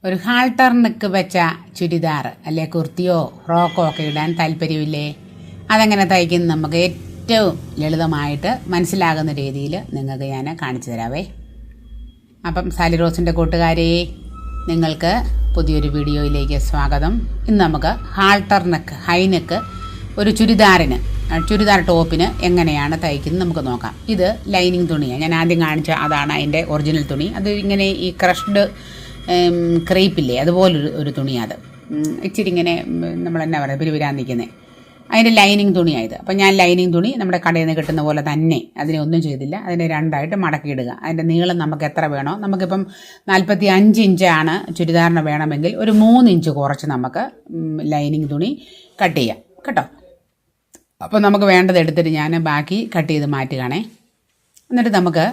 ഒരു halter neck വെച്ച ചുരിദാർ അല്ലെ കുർത്തിയോ ഫ്രോക്കോ ഒക്കെ ഇടാൻ താല്പര്യമില്ലേ? അതെങ്ങനെ തയ്ക്കുന്നത് നമുക്ക് ഏറ്റവും ലളിതമായിട്ട് മനസ്സിലാകുന്ന രീതിയിൽ നിങ്ങൾക്ക് ഞാൻ കാണിച്ചു തരാവേ. അപ്പം സാലി റോസിൻ്റെ കൂട്ടുകാരെ, നിങ്ങൾക്ക് പുതിയൊരു വീഡിയോയിലേക്ക് സ്വാഗതം. ഇന്ന് നമുക്ക് ഹാൾട്ടർ നെക്ക് ഹൈ നെക്ക് ഒരു ചുരിദാർ ടോപ്പിന് എങ്ങനെയാണ് തയ്ക്കുന്നത് നമുക്ക് നോക്കാം. ഇത് ലൈനിങ് തുണിയാണ്. ഞാൻ ആദ്യം കാണിച്ച അതാണ് അതിൻ്റെ ഒറിജിനൽ തുണി. അത് ഇങ്ങനെ ഈ ക്രഷ്ഡ് ക്രേപ്പില്ലേ അതുപോലൊരു ഒരു തുണിയാണ്. അത് ഇച്ചിരി ഇങ്ങനെ നമ്മൾ എന്നാ പറയുക പിരിവിരാൻ നിൽക്കുന്നത് അതിൻ്റെ ലൈനിങ് തുണിയായത്. അപ്പം ഞാൻ ലൈനിങ് തുണി നമ്മുടെ കടയിൽ നിന്ന് കിട്ടുന്ന പോലെ തന്നെ അതിനെ ഒന്നും ചെയ്തില്ല, അതിനെ രണ്ടായിട്ട് മടക്കിയിടുക. അതിൻ്റെ നീളം നമുക്ക് എത്ര വേണോ, നമുക്കിപ്പം 45 ഇഞ്ചാണ് ചുരിദാറിന് വേണമെങ്കിൽ ഒരു 3 ഇഞ്ച് കുറച്ച് നമുക്ക് ലൈനിങ് തുണി കട്ട് ചെയ്യാം കേട്ടോ. അപ്പോൾ നമുക്ക് വേണ്ടത് എടുത്തിട്ട് ഞാൻ ബാക്കി കട്ട് ചെയ്ത് മാറ്റുകയാണേ. എന്നിട്ട് നമുക്ക്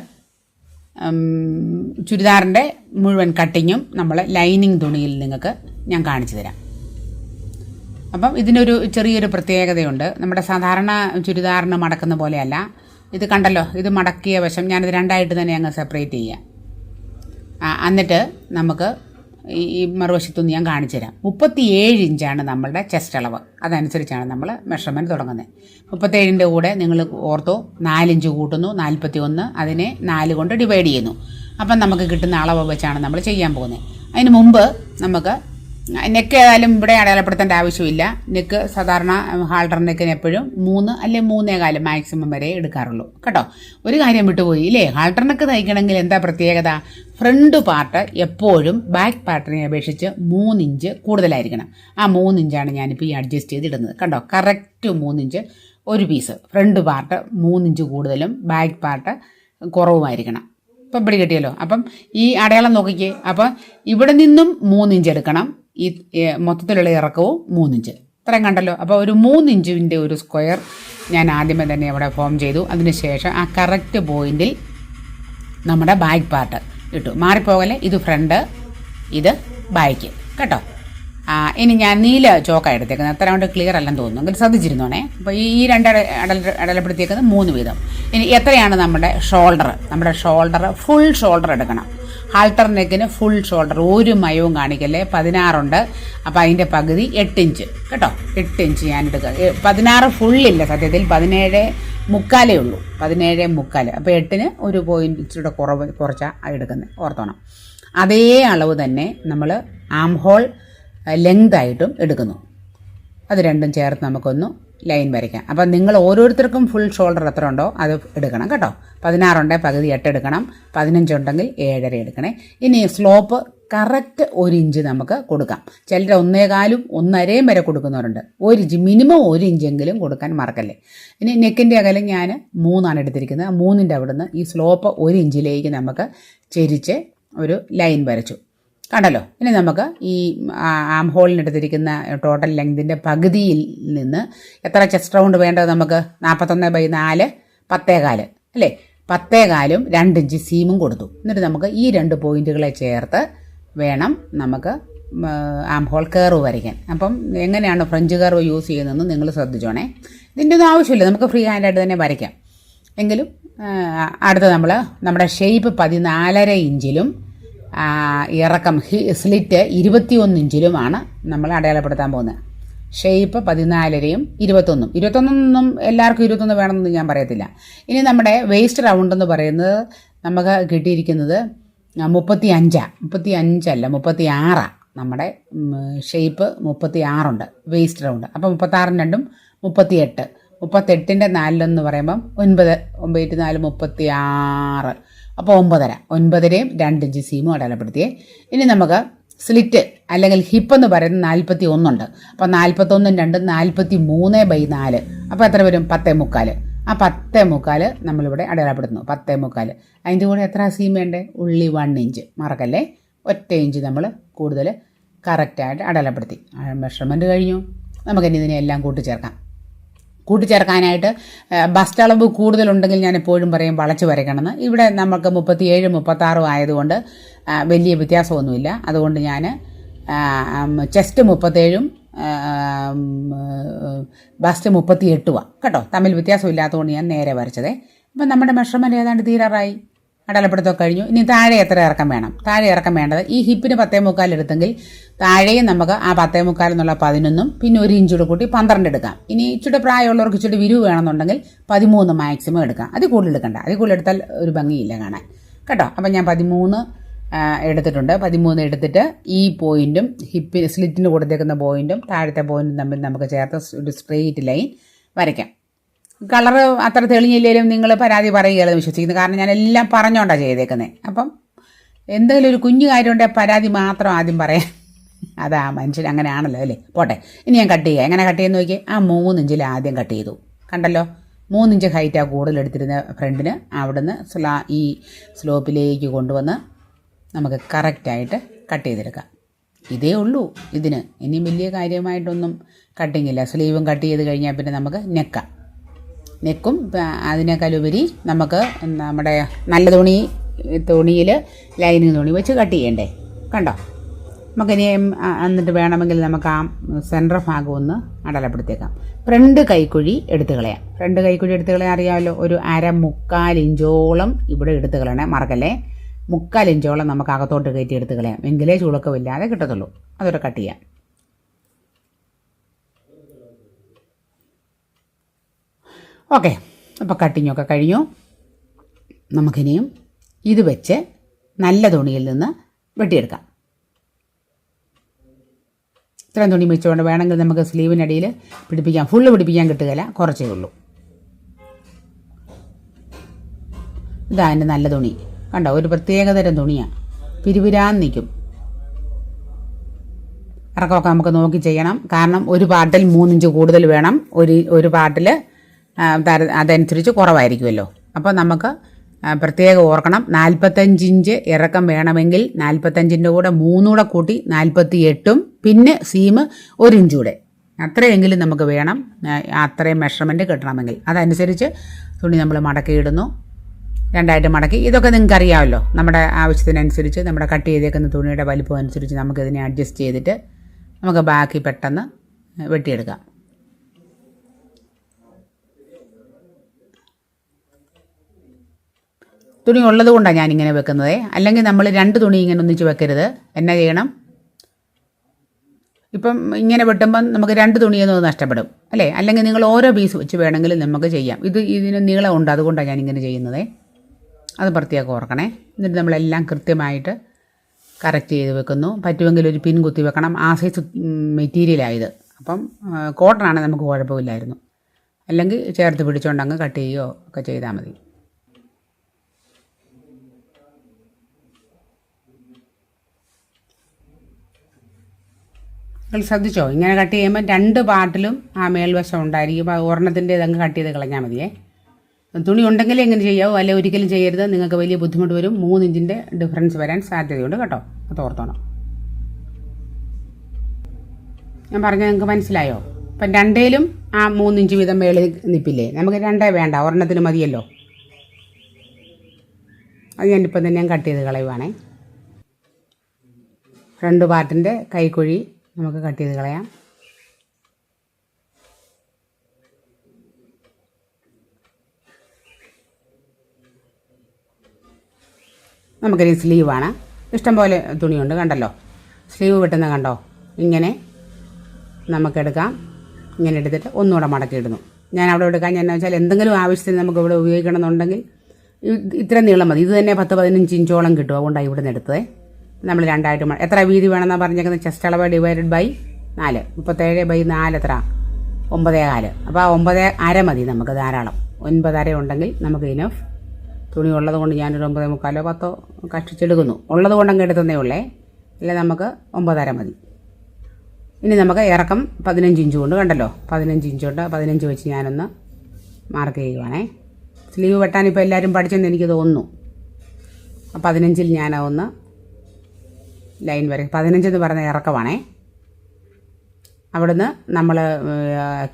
ചുരിദാറിൻ്റെ മുഴുവൻ കട്ടിങ്ങും നമ്മൾ ലൈനിങ് തുണിയിൽ നിങ്ങൾക്ക് ഞാൻ കാണിച്ചു തരാം. അപ്പം ഇതിനൊരു ചെറിയൊരു പ്രത്യേകതയുണ്ട്. നമ്മുടെ സാധാരണ ചുരിദാറിന് മടക്കുന്ന പോലെയല്ല. ഇത് കണ്ടല്ലോ, ഇത് മടക്കിയ വശം ഞാനിത് രണ്ടായിട്ട് തന്നെ അങ്ങ് സെപ്പറേറ്റ് ചെയ്യാം. എന്നിട്ട് നമുക്ക് ഈ മറുവശത്തുനിന്ന് ഞാൻ കാണിച്ചു തരാം. 37 ഇഞ്ചാണ് നമ്മളുടെ ചെസ്റ്റ് അളവ്. അതനുസരിച്ചാണ് നമ്മൾ മെഷർമെൻറ്റ് തുടങ്ങുന്നത്. 37ൻ്റെ കൂടെ നിങ്ങൾ ഓർത്തോ 4 ഇഞ്ച് കൂട്ടുന്നു, 41, അതിനെ 4 കൊണ്ട് ഡിവൈഡ് ചെയ്യുന്നു. അപ്പം നമുക്ക് കിട്ടുന്ന അളവ് വെച്ചാണ് നമ്മൾ ചെയ്യാൻ പോകുന്നത്. അതിന് മുമ്പ് നമുക്ക് നെക്ക് ഏതായാലും ഇവിടെ അടയാളപ്പെടുത്തേണ്ട ആവശ്യമില്ല. നെക്ക് സാധാരണ ഹാൾട്ടർ നെക്കിന് എപ്പോഴും 3 അല്ലെങ്കിൽ 3.25 മാക്സിമം വരെ എടുക്കാറുള്ളൂ കേട്ടോ. ഒരു കാര്യം വിട്ടുപോയി ഇല്ലേ, ഹാൾട്ടർ നെക്ക് തയ്ക്കണമെങ്കിൽ എന്താ പ്രത്യേകത? ഫ്രണ്ട് പാർട്ട് എപ്പോഴും ബാക്ക് പാർട്ടിനെ അപേക്ഷിച്ച് 3 ഇഞ്ച് കൂടുതലായിരിക്കണം. ആ 3 ഇഞ്ചാണ് ഞാനിപ്പോൾ ഈ അഡ്ജസ്റ്റ് ചെയ്തിടുന്നത്. കണ്ടോ, കറക്റ്റ് 3 ഇഞ്ച് ഒരു പീസ്. ഫ്രണ്ട് പാർട്ട് 3 ഇഞ്ച് കൂടുതലും ബാക്ക് പാർട്ട് കുറവുമായിരിക്കണം. ഇപ്പം ഇവിടെ കിട്ടിയല്ലോ. അപ്പം ഈ അടയാളം നോക്കിക്കേ. അപ്പം ഇവിടെ നിന്നും 3 ഇഞ്ച് എടുക്കണം. ഈ മൊത്തത്തിലുള്ള ഇറക്കവും 3 ഇഞ്ച്. ഇത്രയും കണ്ടല്ലോ. അപ്പോൾ ഒരു 3 ഇഞ്ചിൻ്റെ ഒരു സ്ക്വയർ ഞാൻ ആദ്യമേ തന്നെ അവിടെ ഫോം ചെയ്തു. അതിന് ശേഷം ആ കറക്റ്റ് പോയിന്റിൽ നമ്മുടെ ബാക്ക് പാർട്ട് ഇട്ടു. മാറിപ്പോകലെ, ഇത് ഫ്രണ്ട്, ഇത് ബാക്ക് കേട്ടോ. ഇനി ഞാൻ നീല ചോക്ക എടുത്തേക്കുന്നത്. അത്ര കൊണ്ട് ക്ലിയർ അല്ലെന്ന് തോന്നുന്നു, എങ്കിൽ ശ്രദ്ധിച്ചിരുന്നോണേ. അപ്പോൾ ഈ രണ്ട് അടയാളപ്പെടുത്തിയേക്കുന്നത് 3 വീതം. ഇനി എത്രയാണ് നമ്മുടെ ഷോൾഡർ? നമ്മുടെ ഷോൾഡർ ഫുൾ ഷോൾഡർ എടുക്കണം. ഹാൾട്ടർ നെക്കിന് ഫുൾ ഷോൾഡർ ഒരു മയവും കാണിക്കല്ലേ. 16 ഉണ്ട്. അപ്പോൾ അതിൻ്റെ പകുതി 8 ഇഞ്ച് കേട്ടോ. 8 ഇഞ്ച് ഞാൻ എടുക്കുക. 16 ഫുള്ളില്ല, സത്യത്തിൽ 17.25 ഉള്ളൂ. 17.25. അപ്പോൾ 8ന് ഒരു പോയിന്റ് ഇച്ചിരി കുറച്ചാണ് എടുക്കുന്നത്, ഓർത്തോണം. അതേ അളവ് തന്നെ നമ്മൾ ആം ഹോൾ ലെങ്തായിട്ടും എടുക്കുന്നു. അത് രണ്ടും ചേർത്ത് നമുക്കൊന്ന് ലൈൻ വരയ്ക്കാം. അപ്പം നിങ്ങൾ ഓരോരുത്തർക്കും ഫുൾ ഷോൾഡർ എത്ര ഉണ്ടോ അത് എടുക്കണം കേട്ടോ. 16 ഉണ്ടെങ്കിൽ പകുതി 8 എടുക്കണം. 15 ഉണ്ടെങ്കിൽ 7.5 എടുക്കണേ. ഇനി സ്ലോപ്പ് കറക്റ്റ് 1 ഇഞ്ച് നമുക്ക് കൊടുക്കാം. ചിലർ 1.25 1.5 വരെ കൊടുക്കുന്നവരുണ്ട്. 1 ഇഞ്ച് മിനിമം 1 ഇഞ്ചെങ്കിലും കൊടുക്കാൻ മറക്കല്ലേ. ഇനി നെക്കിൻ്റെ അകലം ഞാൻ 3 എടുത്തിരിക്കുന്നത്. 3ൻ്റെ അവിടുന്ന് ഈ സ്ലോപ്പ് 1 ഇഞ്ചിലേക്ക് നമുക്ക് ചെരിച്ച് ഒരു ലൈൻ വരച്ചു. കണ്ടല്ലോ. ഇനി നമുക്ക് ഈ ആം ഹോളിനെടുത്തിരിക്കുന്ന ടോട്ടൽ ലെങ്തിൻ്റെ പകുതിയിൽ നിന്ന് എത്ര ചെസ്റ്റ് റൗണ്ട് വേണ്ടത് നമുക്ക്? 41/4 10.25 അല്ലേ. 10.25 2 ഇഞ്ച് സീമും കൊടുത്തു. എന്നിട്ട് നമുക്ക് ഈ 2 പോയിന്റുകളെ ചേർത്ത് വേണം നമുക്ക് ആം ഹോൾ കർവ് വരയ്ക്കാൻ. അപ്പം എങ്ങനെയാണ് ഫ്രഞ്ച് കർവ് യൂസ് ചെയ്യുന്നതെന്ന് നിങ്ങൾ ശ്രദ്ധിച്ചോണേ. ഇതിൻ്റെ ഒന്നും ആവശ്യമില്ല, നമുക്ക് ഫ്രീ ഹാൻഡായിട്ട് തന്നെ വരയ്ക്കാം. എങ്കിലും അടുത്ത നമ്മുടെ ഷേപ്പ് 14.5 ഇഞ്ചിലും ഇറക്കം സ്ലിറ്റ് 21 ഇഞ്ചിലുമാണ് നമ്മൾ അടയാളപ്പെടുത്താൻ പോകുന്നത്. ഷേപ്പ് 14.5യും 21 എല്ലാവർക്കും 21 വേണമെന്ന് ഞാൻ പറയത്തില്ല. ഇനി നമ്മുടെ വേസ്റ്റ് റൗണ്ട് എന്ന് പറയുന്നത് നമുക്ക് കിട്ടിയിരിക്കുന്നത് 35 അല്ല 36. നമ്മുടെ ഷേപ്പ് 36 ഉണ്ട് വേസ്റ്റ് റൗണ്ട്. അപ്പോൾ 36 2 38. 38ൻ്റെ 4 പറയുമ്പം 9 9 4 36. അപ്പോൾ 9.5യും 2 ഇഞ്ച് സീമും അടയാളപ്പെടുത്തിയേ. ഇനി നമുക്ക് സ്ലിറ്റ് അല്ലെങ്കിൽ ഹിപ്പ് എന്ന് പറയുന്നത് 41 ഉണ്ട്. അപ്പോൾ 41 2 43/4. അപ്പോൾ എത്ര വരും? 10.25. ആ 10.25 നമ്മളിവിടെ അടയാളപ്പെടുത്തുന്നു. 10.25. അതിൻ്റെ കൂടെ എത്ര സീം വേണ്ടേ? ഉള്ളി 1 ഇഞ്ച്. മറക്കല്ലേ, 1 ഇഞ്ച് നമ്മൾ കൂടുതൽ കറക്റ്റായിട്ട് അടയാളപ്പെടുത്തി. മെഷർമെൻറ്റ് കഴിഞ്ഞു. നമുക്കിനി ഇതിനെല്ലാം കൂട്ടിച്ചേർക്കാനായിട്ട് ബസ്റ്റ് അളവ് കൂടുതലുണ്ടെങ്കിൽ ഞാൻ എപ്പോഴും പറയും വളച്ച് വരയ്ക്കണമെന്ന്. ഇവിടെ നമുക്ക് 37 36 ആയതുകൊണ്ട് വലിയ വ്യത്യാസമൊന്നുമില്ല. അതുകൊണ്ട് ഞാൻ ചെസ്റ്റ് 37ഉം ബസ്റ്റ് 38 കേട്ടോ. തമ്മിൽ വ്യത്യാസമില്ലാത്തതുകൊണ്ട് ഞാൻ നേരെ വരച്ചതേ. അപ്പം നമ്മുടെ മെഷർമെൻറ്റ് ഏതാണ്ട് തീരാറായി. അടയാളപ്പെടുത്തൊക്കെ കഴിഞ്ഞു. ഇനി താഴെ എത്ര ഇറക്കം വേണം? താഴെ ഇറക്കം വേണ്ടത് ഈ ഹിപ്പിന് 10.25 എടുത്തെങ്കിൽ താഴെയും നമുക്ക് ആ 10.25 എന്നുള്ള 11 പിന്നെ 1 ഇഞ്ചൂടെ കൂട്ടി 12 എടുക്കാം. ഇനി ഇച്ചിരി പ്രായമുള്ളവർക്ക് ഇച്ചിരി വിരിവ് വേണമെന്നുണ്ടെങ്കിൽ 13 മാക്സിമം എടുക്കാം. അതിൽ കൂടുതൽ എടുക്കണ്ട, അതിൽ കൂടുതൽ എടുത്താൽ ഒരു ഭംഗിയില്ല കാണാൻ കേട്ടോ. അപ്പം ഞാൻ 13 എടുത്തിട്ടുണ്ട്. 13 എടുത്തിട്ട് ഈ പോയിൻറ്റും ഹിപ്പിന് സ്ലിറ്റിന് കൊടുത്തേക്കുന്ന പോയിൻറ്റും താഴത്തെ പോയിൻറ്റും തമ്മിൽ നമുക്ക് ചേർത്ത് ഒരു സ്ട്രെയിറ്റ് ലൈൻ വരയ്ക്കാം. കളറ് അത്ര തെളിഞ്ഞില്ലെങ്കിലും നിങ്ങൾ പരാതി പറയുകയെന്ന് വിശ്വസിക്കുന്നു. കാരണം ഞാൻ എല്ലാം പറഞ്ഞുകൊണ്ടാണ് ചെയ്തേക്കുന്നത്. അപ്പം എന്തെങ്കിലും ഒരു കുഞ്ഞു കാര്യമുണ്ടെങ്കിൽ പരാതി മാത്രം ആദ്യം പറയാം. അതാ മനുഷ്യൻ അങ്ങനെയാണല്ലോ അല്ലേ. പോട്ടെ, ഇനി ഞാൻ കട്ട് ചെയ്യാം. എങ്ങനെ കട്ട് ചെയ്യുന്ന നോക്കി. ആ 3 ഇഞ്ചിൽ ആദ്യം കട്ട് ചെയ്തു. കണ്ടല്ലോ, 3 ഇഞ്ച് ഹൈറ്റാണ് കൂടുതൽ എടുത്തിരുന്ന ഫ്രണ്ടിന്. അവിടുന്ന് ഈ സ്ലോപ്പിലേക്ക് കൊണ്ടുവന്ന് നമുക്ക് കറക്റ്റായിട്ട് കട്ട് ചെയ്തെടുക്കാം. ഇതേ ഉള്ളൂ ഇതിന്. ഇനി വലിയ കാര്യമായിട്ടൊന്നും കട്ടിങ്ങില്ല. സ്ലീവും കട്ട് ചെയ്ത് കഴിഞ്ഞാൽ പിന്നെ നമുക്ക് നെക്കും അതിനേക്കാളുപരി നമുക്ക് നമ്മുടെ നല്ല തുണിയിൽ ലൈനിങ് തുണി വെച്ച് കട്ട് ചെയ്യണ്ടേ. കണ്ടോ, നമുക്കിനി എന്നിട്ട് വേണമെങ്കിൽ നമുക്ക് ആ സെൻറ്റർ ഭാഗം ഒന്ന് അടയാളപ്പെടുത്തിയേക്കാം. ഫ്രണ്ട് കൈക്കുഴി എടുത്ത് കളയാം. ഫ്രണ്ട് കൈക്കുഴി എടുത്ത് കളയാൻ അറിയാമല്ലോ. ഒരു 1/4 ഇഞ്ചോളം ഇവിടെ എടുത്ത് കളയണേ, മറക്കല്ലേ. 1/4 ഇഞ്ചോളം നമുക്ക് അകത്തോട്ട് കയറ്റി എടുത്ത് കളയാം. എങ്കിലേ ചുളുക്കമില്ലാതെ കിട്ടത്തുള്ളൂ. അതൊരു കട്ട് ചെയ്യാം. ഓക്കെ, അപ്പോൾ കട്ടിങ്ങൊക്കെ കഴിഞ്ഞു. നമുക്കിനിയും ഇത് വെച്ച് നല്ല തുണിയിൽ നിന്ന് വെട്ടിയെടുക്കാം. ഇത്രയും തുണി വെച്ചുകൊണ്ട് വേണമെങ്കിൽ നമുക്ക് സ്ലീവിനടിയിൽ പിടിപ്പിക്കാം. ഫുള്ള് പിടിപ്പിക്കാൻ കിട്ടുകയില്ല, കുറച്ചേ ഉള്ളൂ. ഇതാ എൻ്റെ നല്ല തുണി. കണ്ടോ, ഒരു പ്രത്യേകതരം തുണിയാണ്. പിരിവിരാൻ നിൽക്കും. ഇറക്കമൊക്കെ നമുക്ക് നോക്കി ചെയ്യണം. കാരണം ഒരു പാട്ടിൽ 3 ഇഞ്ച് കൂടുതൽ വേണം, ഒരു പാട്ടിൽ അതനുസരിച്ച് കുറവായിരിക്കുമല്ലോ. അപ്പോൾ നമുക്ക് പ്രത്യേകം ഓർക്കണം. 45 ഇഞ്ച് ഇറക്കം വേണമെങ്കിൽ 45ൻ്റെ കൂടെ 3 കൂടെ കൂട്ടി 48 പിന്നെ സീം 1 ഇഞ്ച് കൂടെ, അത്രയെങ്കിലും നമുക്ക് വേണം. അത്രയും മെഷർമെൻറ്റ് കിട്ടണമെങ്കിൽ അതനുസരിച്ച് തുണി നമ്മൾ മടക്കിയിടുന്നു. 2ആയിട്ട് മടക്കി. ഇതൊക്കെ നിങ്ങൾക്ക് അറിയാമല്ലോ. നമ്മുടെ ആവശ്യത്തിനനുസരിച്ച് നമ്മുടെ കട്ട് ചെയ്തേക്കുന്ന തുണിയുടെ വലിപ്പം അനുസരിച്ച് നമുക്കിതിനെ അഡ്ജസ്റ്റ് ചെയ്തിട്ട് നമുക്ക് ബാക്കി പെട്ടെന്ന് വെട്ടിയെടുക്കാം. തുണി ഉള്ളത് കൊണ്ടാണ് ഞാനിങ്ങനെ വെക്കുന്നത്. അല്ലെങ്കിൽ നമ്മൾ 2 തുണി ഇങ്ങനെ ഒന്നിച്ച് വെക്കരുത്. എന്നാ ചെയ്യണം, ഇപ്പം ഇങ്ങനെ വെട്ടുമ്പം നമുക്ക് 2 തുണിയൊന്നും നഷ്ടപ്പെടും അല്ലേ. അല്ലെങ്കിൽ നിങ്ങൾ ഓരോ പീസ് വെച്ച് വേണമെങ്കിലും നമുക്ക് ചെയ്യാം. ഇതിന് നീളമുണ്ട്, അതുകൊണ്ടാണ് ഞാനിങ്ങനെ ചെയ്യുന്നത്. അത് പ്രത്യേകം ഓർക്കണേ. എന്നിട്ട് നമ്മളെല്ലാം കൃത്യമായിട്ട് കറക്റ്റ് ചെയ്ത് വെക്കുന്നു. പറ്റുമെങ്കിൽ ഒരു പിൻ കുത്തി വെക്കണം. ആ സൈസ് മെറ്റീരിയലായത്. അപ്പം കോട്ടൺ നമുക്ക് കുഴപ്പമില്ലായിരുന്നു. അല്ലെങ്കിൽ ചേർത്ത് പിടിച്ചുകൊണ്ട് അങ്ങ് കട്ട് ചെയ്യുകയോ ഒക്കെ ചെയ്താൽ മതി. നിങ്ങൾ ശ്രദ്ധിച്ചോ, ഇങ്ങനെ കട്ട് ചെയ്യുമ്പോൾ 2 പാർട്ടിലും ആ മേൽവശം ഉണ്ടായിരിക്കും. അപ്പോൾ ഒരെണ്ണത്തിൻ്റെ ഇതങ്ങ് കട്ട് ചെയ്ത് കളഞ്ഞാൽ മതിയേ. തുണി ഉണ്ടെങ്കിലേ എങ്ങനെ ചെയ്യാവോ, അല്ലെങ്കിൽ ഒരിക്കലും ചെയ്യരുത്. നിങ്ങൾക്ക് വലിയ ബുദ്ധിമുട്ട് വരും. 3 ഇഞ്ചിൻ്റെ ഡിഫറൻസ് വരാൻ സാധ്യതയുണ്ട് കേട്ടോ. അത് ഓർത്തോണം. ഞാൻ പറഞ്ഞത് നിങ്ങൾക്ക് മനസ്സിലായോ? അപ്പം 2ലും ആ 3 ഇഞ്ച് വീതം മേളിൽ നിൽപ്പില്ലേ. നമുക്ക് 2 വേണ്ട, ഒരെണ്ണത്തിന് മതിയല്ലോ. അത് ഞാനിപ്പം തന്നെ ഞാൻ കട്ട് ചെയ്ത് കളയുവാണേ. ഫ്രണ്ട് പാർട്ടിൻ്റെ കൈക്കുഴി നമുക്ക് കട്ട് ചെയ്ത് കളയാം. നമുക്കിനി സ്ലീവാണ്. ഇഷ്ടംപോലെ തുണിയുണ്ട്, കണ്ടല്ലോ. സ്ലീവ് വെട്ടുന്ന കണ്ടോ, ഇങ്ങനെ നമുക്കെടുക്കാം. ഇങ്ങനെ എടുത്തിട്ട് ഒന്നുകൂടെ മടക്കിയിടുന്നു. ഞാൻ അവിടെ എടുക്കാൻ ഞാൻ വെച്ചാൽ എന്തെങ്കിലും ആവശ്യത്തിന് നമുക്ക് ഇവിടെ ഉപയോഗിക്കണമെന്നുണ്ടെങ്കിൽ ഇത്ര നീളം മതി. ഇത് തന്നെ 10-15 ഇഞ്ചോളം കിട്ടും. അതുകൊണ്ടാണ് ഇവിടെ നിന്ന് എടുത്തത്. നമ്മൾ 2ആയിട്ട് എത്ര വീതി വേണമെന്നാണ് പറഞ്ഞേക്കുന്നത്? ചെസ്റ്റ് അളവ് ഡിവൈഡഡ് ബൈ 4. 37/4 എത്ര? 9.25. അപ്പോൾ ആ 9.5 മതി നമുക്ക് ധാരാളം. 9.5 ഉണ്ടെങ്കിൽ നമുക്ക് ഇനഫ്. തുണി ഉള്ളത് കൊണ്ട് ഞാനൊരു 9.25 10 കഷ്ടിച്ചെടുക്കുന്നു. ഉള്ളത് കൊണ്ടങ്ങ് എടുത്തതേ ഉള്ളേ. അല്ലെ നമുക്ക് 9.5 മതി. ഇനി നമുക്ക് ഇറക്കം 15 ഇഞ്ച് കൊണ്ട്, കണ്ടല്ലോ 15 ഇഞ്ച് കൊണ്ട് 15 വെച്ച് ഞാനൊന്ന് മാർക്ക് ചെയ്യുവാണേ. സ്ലീവ് വെട്ടാൻ ഇപ്പോൾ എല്ലാവരും പഠിച്ചെന്ന് എനിക്ക് തോന്നുന്നു. 15ൽ ഞാനതൊന്ന് ലൈൻ വരെ. 15 എന്ന് പറയുന്ന ഇറക്കമാണേ. അവിടുന്ന് നമ്മൾ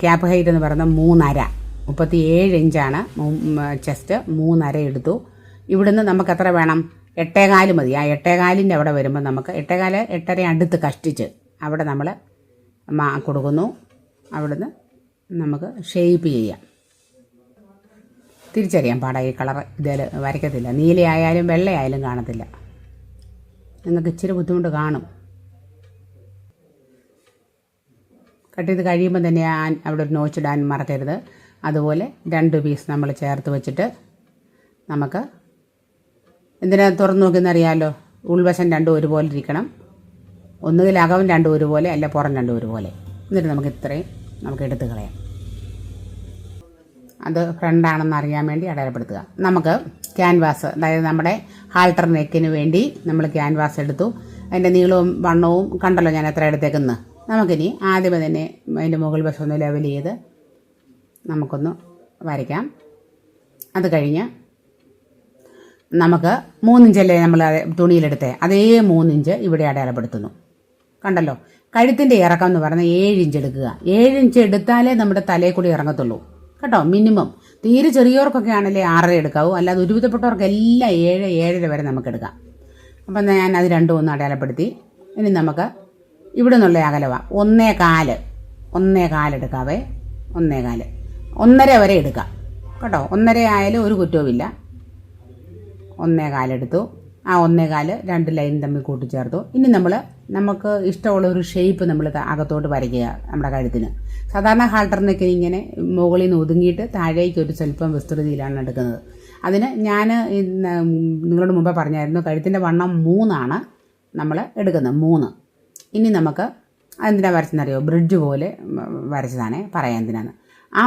ക്യാപ്പ് ഹൈറ്റ് എന്ന് പറയുന്നത് 3.5, 37 ഇഞ്ചാണ് ചെസ്റ്റ്. 3.5 എടുത്തു. ഇവിടുന്ന് നമുക്ക് എത്ര വേണം? 8.25 മതി. ആ 8.25ൻ്റെ അവിടെ വരുമ്പോൾ നമുക്ക് 8.25 8.5 അടുത്ത് കഷ്ടിച്ച് അവിടെ നമ്മൾ കൊടുക്കുന്നു. അവിടുന്ന് നമുക്ക് ഷേപ്പ് ചെയ്യാം. തിരിച്ചറിയാൻ പാടാ ഈ കളർ ഇതിൽ വരയ്ക്കത്തില്ല. നീലയായാലും വെള്ളയായാലും കാണത്തില്ല. നിങ്ങൾക്ക് ഇച്ചിരി ബുദ്ധിമുട്ട് കാണും. കട്ട് ചെയ്ത് കഴിയുമ്പോൾ തന്നെ അവിടെ ഒരു നോച്ച് ഇടാൻ മറക്കരുത്. അതുപോലെ 2 പീസ് നമ്മൾ ചേർത്ത് വെച്ചിട്ട് നമുക്ക് എന്തിനാ തുറന്നു നോക്കുന്നറിയാമല്ലോ, ഉൾവശം രണ്ടും ഒരുപോലെ ഇരിക്കണം. ഒന്നുകിൽ അകവും രണ്ടും ഒരുപോലെ, അല്ല പുറം രണ്ടും ഒരുപോലെ. എന്നിട്ട് നമുക്ക് ഇത്രയും നമുക്ക് എടുത്ത് കളയാം. അത് ഫ്രണ്ടാണെന്ന് അറിയാൻ വേണ്ടി അടയാളപ്പെടുത്തുക. നമുക്ക് ക്യാൻവാസ്, അതായത് നമ്മുടെ ഹാൾട്ടർ നെക്കിന് വേണ്ടി നമ്മൾ ക്യാൻവാസ് എടുത്തു. അതിൻ്റെ നീളവും വണ്ണവും കണ്ടല്ലോ ഞാൻ എത്ര എടുത്തേക്കുന്നത്. നമുക്കിനി ആദ്യമേ തന്നെ അതിൻ്റെ മുകൾ വശം ഒന്ന് ലെവൽ ചെയ്ത് നമുക്കൊന്ന് വരയ്ക്കാം. അത് കഴിഞ്ഞ് നമുക്ക് 3 ഇഞ്ചല്ലേ നമ്മൾ തുണിയിലെടുത്തേ, അതേ 3 ഇഞ്ച് ഇവിടെ അടയാളപ്പെടുത്തുന്നു. കണ്ടല്ലോ, കഴുത്തിൻ്റെ ഇറക്കം എന്ന് പറഞ്ഞാൽ 7 ഇഞ്ച് എടുക്കുക. 7 ഇഞ്ച് എടുത്താലേ നമ്മുടെ തലയിൽ കൂടി ഇറങ്ങത്തുള്ളൂ കേട്ടോ. മിനിമം തീരെ ചെറിയവർക്കൊക്കെ ആണല്ലേ 6.5 എടുക്കാവൂ, അല്ലാതെ ഒരുവിധപ്പെട്ടവർക്ക് എല്ലാം 7, 7.5 വരെ നമുക്ക് എടുക്കാം. അപ്പം ഞാൻ അത് രണ്ടും ഒന്ന് അടയാളപ്പെടുത്തി. ഇനി നമുക്ക് ഇവിടെ നിന്നുള്ള അകലവാ 1.25 എടുക്കാവേ. 1.25 1.5 വരെ എടുക്കാം കേട്ടോ. 1.5 ആയാലും ഒരു കുറ്റവുമില്ല. 1.25 എടുത്തു. ആ 1.25 2 ലൈൻ തമ്മിൽ കൂട്ടിച്ചേർത്തു. ഇനി നമുക്ക് ഇഷ്ടമുള്ള ഒരു ഷേപ്പ് നമ്മൾ അകത്തോട്ട് വരയ്ക്കുക നമ്മുടെ കഴുത്തിന്. സാധാരണ ഹാൾട്ടറിനൊക്കെ ഇങ്ങനെ മുകളിൽ നിന്ന് ഒതുങ്ങിയിട്ട് താഴേക്ക് ഒരു സ്വല്പം വിസ്തൃതിയിലാണ് എടുക്കുന്നത്. അതിന് ഞാൻ നിങ്ങളോട് മുമ്പേ പറഞ്ഞായിരുന്നു, കഴുത്തിൻ്റെ വണ്ണം 3 നമ്മൾ എടുക്കുന്നത്, 3. ഇനി നമുക്ക് അതെന്തിനാണ് വരച്ചെന്നറിയോ, ബ്രിഡ്ജ് പോലെ വരച്ചതാണേ, പറയാം എന്തിനാണ്. ആ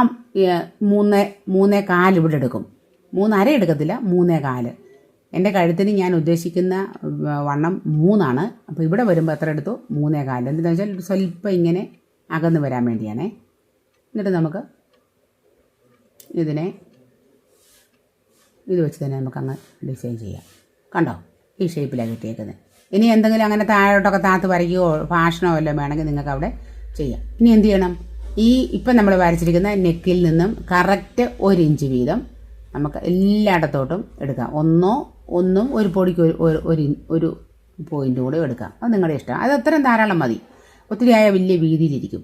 3.25 ഇവിടെ എടുക്കും. 3.5 എടുക്കത്തില്ല, 3.25. എൻ്റെ കഴുത്തിന് ഞാൻ ഉദ്ദേശിക്കുന്ന വണ്ണം 3. അപ്പോൾ ഇവിടെ വരുമ്പോൾ എത്ര എടുത്തു, 3.25. എന്താണെന്ന് വെച്ചാൽ സ്വല്പം ഇങ്ങനെ അകന്ന് വരാൻ വേണ്ടിയാണേ. എന്നിട്ട് നമുക്ക് ഇതിനെ ഇത് വെച്ച് തന്നെ നമുക്കങ്ങ് ഡിസൈൻ ചെയ്യാം. കണ്ടോ, ഈ ഷേപ്പിലാണ് കിട്ടിയേക്കുന്നത്. ഇനി എന്തെങ്കിലും അങ്ങനെ താഴോട്ടൊക്കെ താത്ത് വരയ്ക്കുകയോ ഫാഷനോ വല്ലതും വേണമെങ്കിൽ നിങ്ങൾക്ക് അവിടെ ചെയ്യാം. ഇനി എന്ത് ചെയ്യണം, ഈ ഇപ്പം നമ്മൾ വരച്ചിരിക്കുന്ന നെക്കിൽ നിന്നും കറക്റ്റ് 1 ഇഞ്ച് വീതം നമുക്ക് എല്ലായിടത്തോട്ടും എടുക്കാം. ഒന്നും ഒരു പൊടിക്ക് ഒരു പോയിൻ്റ് കൂടെ എടുക്കാം. അത് നിങ്ങളുടെ ഇഷ്ടം. അത് അത്രയും ധാരാളം മതി. ഒത്തിരി ആയ വലിയ വീതിയിലിരിക്കും.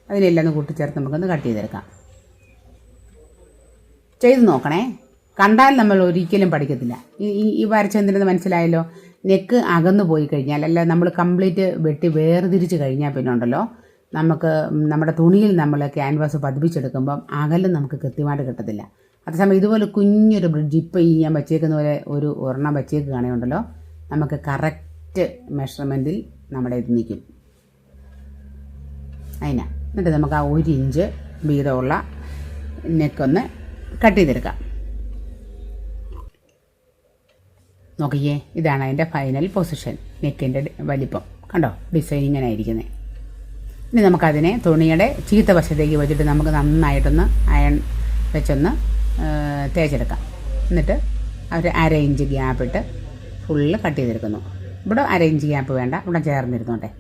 അതിനെല്ലാം ഒന്ന് കൂട്ടിച്ചേർത്ത് നമുക്കൊന്ന് കട്ട് ചെയ്തെടുക്കാം. ചെയ്ത് നോക്കണേ. കണ്ടാൽ നമ്മൾ ഒരിക്കലും പഠിക്കത്തില്ല. ഈ വരച്ചെന്തിനെന്ന് മനസ്സിലായല്ലോ. നെക്ക് അകന്നു പോയി കഴിഞ്ഞാൽ, അല്ല നമ്മൾ കംപ്ലീറ്റ് വെട്ടി വേർതിരിച്ച് കഴിഞ്ഞാൽ പിന്നെ ഉണ്ടല്ലോ, നമുക്ക് നമ്മുടെ തുണിയിൽ നമ്മൾ ക്യാൻവാസ് പതിപ്പിച്ചെടുക്കുമ്പം അകലം നമുക്ക് കൃത്യമായിട്ട് കിട്ടത്തില്ല. അതേസമയം ഇതുപോലെ കുഞ്ഞൊരു ബ്രിഡ്ജ് ഇപ്പോൾ ഞാൻ വെച്ചേക്കുന്ന പോലെ ഒരു ഒരെണ്ണം വെച്ചേക്കുകയാണെങ്കിൽ ഉണ്ടല്ലോ, നമുക്ക് കറക്റ്റ് മെഷർമെൻറ്റിൽ നമ്മുടെ ഇത് നിൽക്കും. എന്നിട്ട് നമുക്ക് ആ 1 ഇഞ്ച് വീതമുള്ള നെക്കൊന്ന് കട്ട് ചെയ്തെടുക്കാം. നോക്കിയേ, ഇതാണ് അതിൻ്റെ ഫൈനൽ പൊസിഷൻ. നെക്കിൻ്റെ വലിപ്പം കണ്ടോ, ഡിസൈൻ ഇങ്ങനെ ആയിരിക്കുന്നത്. ഇനി നമുക്കതിനെ തുണിയുടെ ചീത്ത വശത്തേക്ക് വെച്ചിട്ട് നമുക്ക് നന്നായിട്ടൊന്ന് അയൺ വെച്ചൊന്ന് തേച്ചെടുക്കാം. എന്നിട്ട് ഒരു 1/2 ഇഞ്ച് ഗ്യാപ്പിട്ട് ഫുള്ള് കട്ട് ചെയ്തെടുക്കുന്നു. ഇവിടെ 1/2 ഇഞ്ച് ഗ്യാപ്പ് വേണ്ട, ഇവിടെ ചേർന്നിരുന്നോട്ടെ.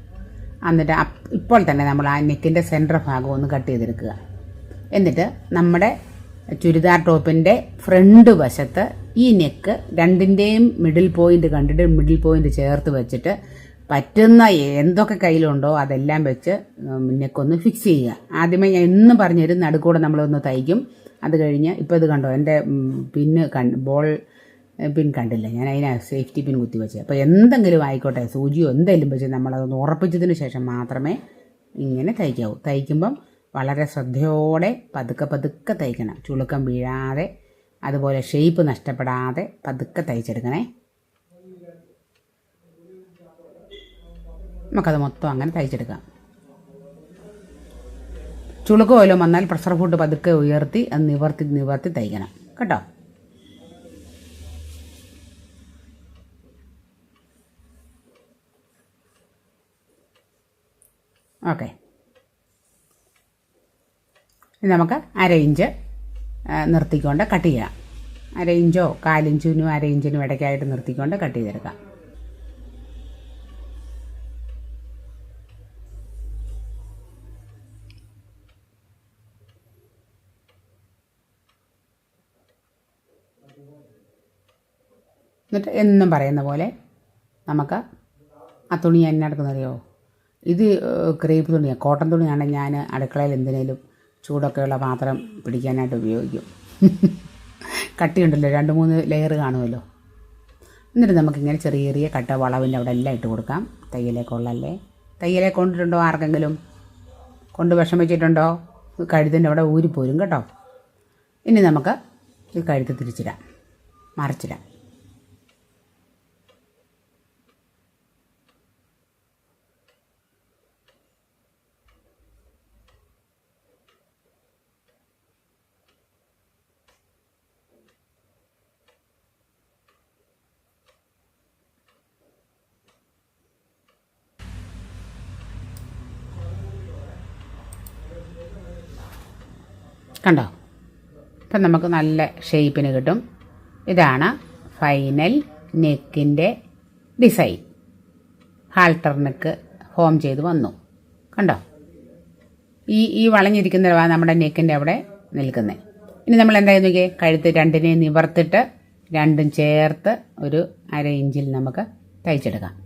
എന്നിട്ട് ഇപ്പോൾ തന്നെ നമ്മൾ ആ നെക്കിൻ്റെ സെൻറ്റർ ഭാഗം ഒന്ന് കട്ട് ചെയ്തെടുക്കുക. എന്നിട്ട് നമ്മുടെ ചുരിദാർ ടോപ്പിൻ്റെ ഫ്രണ്ട് വശത്ത് ഈ നെക്ക് രണ്ടിൻ്റെയും മിഡിൽ പോയിൻ്റ് കണ്ടിട്ട് മിഡിൽ പോയിൻ്റ് ചേർത്ത് വെച്ചിട്ട് പറ്റുന്ന എന്തൊക്കെ കയ്യിലുണ്ടോ അതെല്ലാം വെച്ച് നെക്കൊന്ന് ഫിക്സ് ചെയ്യുക. ആദ്യമേ ഞാൻ എന്നും പറഞ്ഞുതരും, നടുക്കൂടെ നമ്മളൊന്ന് തയ്ക്കും. അത് കഴിഞ്ഞ് ഇപ്പോൾ ഇത് കണ്ടോ, എൻ്റെ പിന്ന് ബോൾ പിൻ കണ്ടില്ല, ഞാൻ അതിന് സേഫ്റ്റി പിൻ കുത്തി വെച്ചത്. അപ്പോൾ എന്തെങ്കിലും ആയിക്കോട്ടെ, സൂചിയോ എന്തെങ്കിലും വെച്ച് നമ്മളതൊന്ന് ഉറപ്പിച്ചതിന് ശേഷം മാത്രമേ ഇങ്ങനെ തയ്ക്കാവൂ. തയ്ക്കുമ്പം വളരെ ശ്രദ്ധയോടെ പതുക്കെ തയ്ക്കണം. ചുളുക്കം വീഴാതെ, അതുപോലെ ഷേപ്പ് നഷ്ടപ്പെടാതെ പതുക്കെ തയ്ച്ചെടുക്കണേ. നമുക്കത് മൊത്തം അങ്ങനെ തയ്ച്ചെടുക്കാം. ചുളുക്ക് പോലും വന്നാൽ പ്രഷർ ഫുഡ് പതുക്കെ ഉയർത്തി അത് നിവർത്തി തയ്ക്കണം കേട്ടോ. ഓക്കെ, നമുക്ക് 1/2 ഇഞ്ച് നിർത്തിക്കൊണ്ട് കട്ട് ചെയ്യാം. 1/2 ഇഞ്ചോ 1/4 ഇഞ്ചിനും 1/2 ഇഞ്ചിനും ഇടയ്ക്കായിട്ട് നിർത്തിക്കൊണ്ട് കട്ട് ചെയ്തെടുക്കാം. എന്നിട്ട് എന്നും പറയുന്ന പോലെ നമുക്ക് ആ തുണി എന്നെ നടക്കുന്നറിയോ, ഇത് ക്രേപ്പ് തുണിയാണ്. കോട്ടൺ തുണിയാണെങ്കിൽ ഞാൻ അടുക്കളയിൽ എന്തിനേലും ചൂടൊക്കെയുള്ള പാത്രം പിടിക്കാനായിട്ട് ഉപയോഗിക്കും. കട്ടിയുണ്ടല്ലോ, 2-3 ലെയർ കാണുമല്ലോ. എന്നിട്ട് നമുക്കിങ്ങനെ ചെറിയ ചെറിയ കട്ട വളവിൻ്റെ അവിടെ എല്ലാം ഇട്ട് കൊടുക്കാം. തയ്യലേ കൊള്ളല്ലേ? തയ്യലേ കൊണ്ടിട്ടുണ്ടോ ആർക്കെങ്കിലും? കൊണ്ട് വിഷമിച്ചിട്ടുണ്ടോ? കഴുത്തിൻ്റെ അവിടെ ഊരിപ്പോരും കേട്ടോ. ഇനി നമുക്ക് ഈ കഴുത്ത് തിരിച്ചിടാം, മറിച്ചിടാം. കണ്ടോ? അപ്പം നമുക്ക് നല്ല ഷേപ്പിന് കിട്ടും. ഇതാണ് ഫൈനൽ നെക്കിൻ്റെ ഡിസൈൻ. ഹാൾട്ടർ നെക്ക് ഹോം ചെയ്ത് വന്നു. കണ്ടോ? ഈ വളഞ്ഞിരിക്കുന്ന നമ്മുടെ നെക്കിൻ്റെ അവിടെ നിൽക്കുന്നത്. ഇനി നമ്മൾ എന്തായാലും നോക്കിയേ, കഴുത്ത് രണ്ടിനെ നിവർത്തിട്ട് രണ്ടും ചേർത്ത് ഒരു 1/2 ഇഞ്ചിൽ നമുക്ക് തയ്ച്ചെടുക്കാം.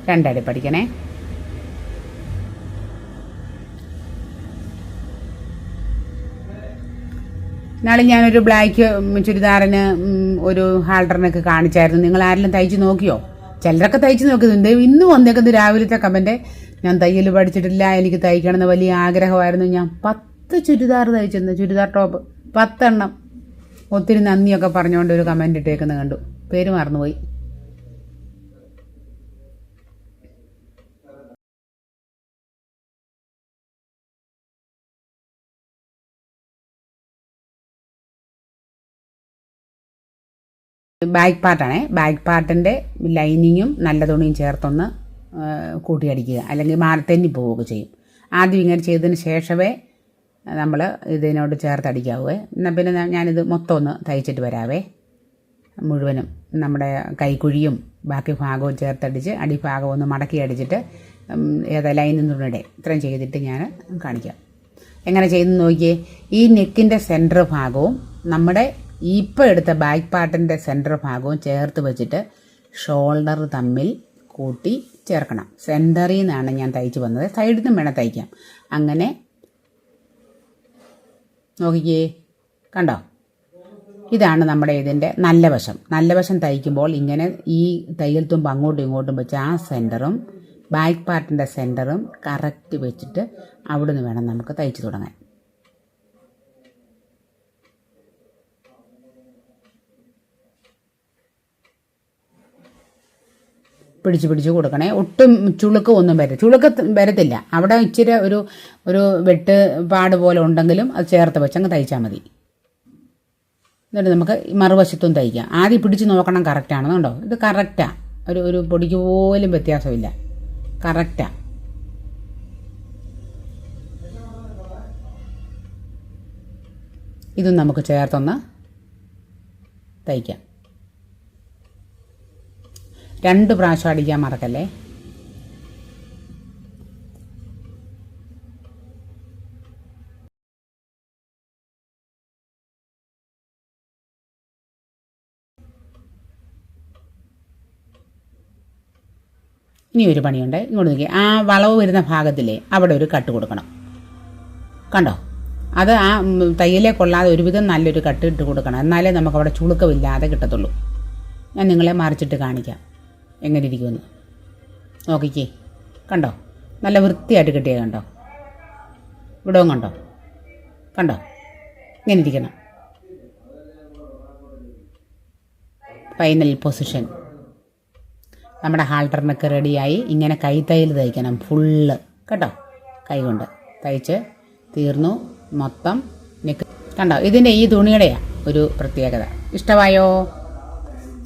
രണ്ടടി പഠിക്കണേ. നാളെ ഞാനൊരു ബ്ലാക്ക് ചുരിദാറിന് ഒരു ഹാൾട്ടറിനൊക്കെ കാണിച്ചായിരുന്നു. നിങ്ങൾ ആരെങ്കിലും തയ്ച്ച് നോക്കിയോ? ചിലരൊക്കെ തയ്ച്ച് നോക്കുന്നുണ്ട്. ഇന്ന് വന്നേക്കുന്നത് രാവിലത്തെ കമൻറ്റ്, ഞാൻ തയ്യൽ പഠിച്ചിട്ടില്ല, എനിക്ക് തയ്ക്കണമെന്ന് വലിയ ആഗ്രഹമായിരുന്നു. ഞാൻ 10 ചുരിദാർ തയ്ച്ചിരുന്നു, ചുരിദാർ ടോപ്പ് 10 എണ്ണം. ഒത്തിരി നന്ദിയൊക്കെ പറഞ്ഞുകൊണ്ട് ഒരു കമൻറ്റ് ഇട്ടേക്കുന്നത് കണ്ടു. പേര് മറന്നുപോയി. ബാക്ക് പാർട്ടാണേ. ബാക്ക് പാർട്ടിൻ്റെ ലൈനിങ്ങും നല്ല തുണിയും ചേർത്തൊന്ന് കൂട്ടിയടിക്കുക, അല്ലെങ്കിൽ തെന്നി പോവുകയൊക്കെ ചെയ്യും. ആദ്യം ഇങ്ങനെ ചെയ്തതിന് ശേഷമേ നമ്മൾ ഇതിനോട് ചേർത്തടിക്കാവേ. എന്നാൽ പിന്നെ ഞാനിത് മൊത്തം ഒന്ന് തയ്ച്ചിട്ട് വരാവേ. മുഴുവനും നമ്മുടെ കൈക്കുഴിയും ബാക്കി ഭാഗവും ചേർത്തടിച്ച് അടിഭാഗം ഒന്ന് മടക്കി അടിച്ചിട്ട് ലൈനിങ് തുണിയുടെ ഇത്രയും ചെയ്തിട്ട് ഞാൻ കാണിക്കാം. എങ്ങനെ ചെയ്തെന്ന് നോക്കിയേ. ഈ നെക്കിൻ്റെ സെൻറ്റർ ഭാഗവും നമ്മുടെ ഇപ്പോൾ എടുത്ത ബാക്ക് പാർട്ടിൻ്റെ സെൻറ്റർ ഭാഗവും ചേർത്ത് വെച്ചിട്ട് ഷോൾഡർ തമ്മിൽ കൂട്ടി ചേർക്കണം. സെൻറ്ററിൽ നിന്നാണ് ഞാൻ തയ്ച്ച് വന്നത്, സൈഡിൽ നിന്നും വേണം തയ്ക്കാം. അങ്ങനെ നോക്കിക്കേ, കണ്ടോ? ഇതാണ് നമ്മുടെ ഇതിൻ്റെ നല്ല വശം. നല്ല വശം തയ്ക്കുമ്പോൾ ഇങ്ങനെ ഈ തയ്യൽ തുമ്പ് അങ്ങോട്ടും ഇങ്ങോട്ടും വെച്ച് ആ സെൻറ്ററും ബാക്ക് പാർട്ടിൻ്റെ സെൻറ്ററും കറക്റ്റ് വെച്ചിട്ട് അവിടെ നിന്ന് വേണം നമുക്ക് തയ്ച്ച് തുടങ്ങാൻ. പിടിച്ച് കൊടുക്കണേ. ഒട്ടും ചുളുക്ക് ഒന്നും വരത്തില്ല. അവിടെ ഇച്ചിരി ഒരു വെട്ട് പാട് പോലെ ഉണ്ടെങ്കിലും അത് ചേർത്ത് വെച്ചങ്ങ് തയ്ച്ചാൽ മതി. എന്നിട്ട് നമുക്ക് മറുവശത്തും തയ്ക്കാം. ആദ്യം പിടിച്ച് നോക്കണം കറക്റ്റാണെന്ന്. കണ്ടോ? ഇത് കറക്റ്റാണ്. ഒരു പൊടിക്ക് പോലും വ്യത്യാസമില്ല, കറക്റ്റാണ്. ഇതും നമുക്ക് ചേർത്തൊന്ന് തയ്ക്കാം. 2 പ്രാവശ്യം അടിക്കാൻ മറക്കല്ലേ. ഇനി ഒരു പണിയുണ്ട്. ഇങ്ങോട്ട് നോക്കി, ആ വളവ് വരുന്ന ഭാഗത്തില്ലേ അവിടെ ഒരു കട്ട് കൊടുക്കണം. കണ്ടോ? അത് ആ തയ്യലേ കൊള്ളാതെ ഒരുവിധം നല്ലൊരു കട്ട് ഇട്ട് കൊടുക്കണം. എന്നാലേ നമുക്കവിടെ ചുളുക്കമില്ലാതെ കിട്ടത്തുള്ളൂ. ഞാൻ നിങ്ങളെ മറിച്ചിട്ട് കാണിക്കാം എങ്ങനെ ഇരിക്കുമെന്ന്. നോക്കിക്കേ, കണ്ടോ? നല്ല വൃത്തിയായിട്ട് കിട്ടിയത് കണ്ടോ? ഇവിടവും കണ്ടോ? കണ്ടോ? ഇങ്ങനെ ഇരിക്കണം. Final position. നമ്മുടെ ഹാൾട്ടറിനൊക്കെ റെഡിയായി. ഇങ്ങനെ കൈത്തയ്യൽ തയ്ക്കണം ഫുള്ള് കേട്ടോ. കൈ കൊണ്ട് തയ്ച്ച് തീർന്നു മൊത്തം നെക്ക്. കണ്ടോ? ഇതിൻ്റെ ഈ തുണിയുടെയാണ് ഒരു പ്രത്യേകത. ഇഷ്ടമായോ?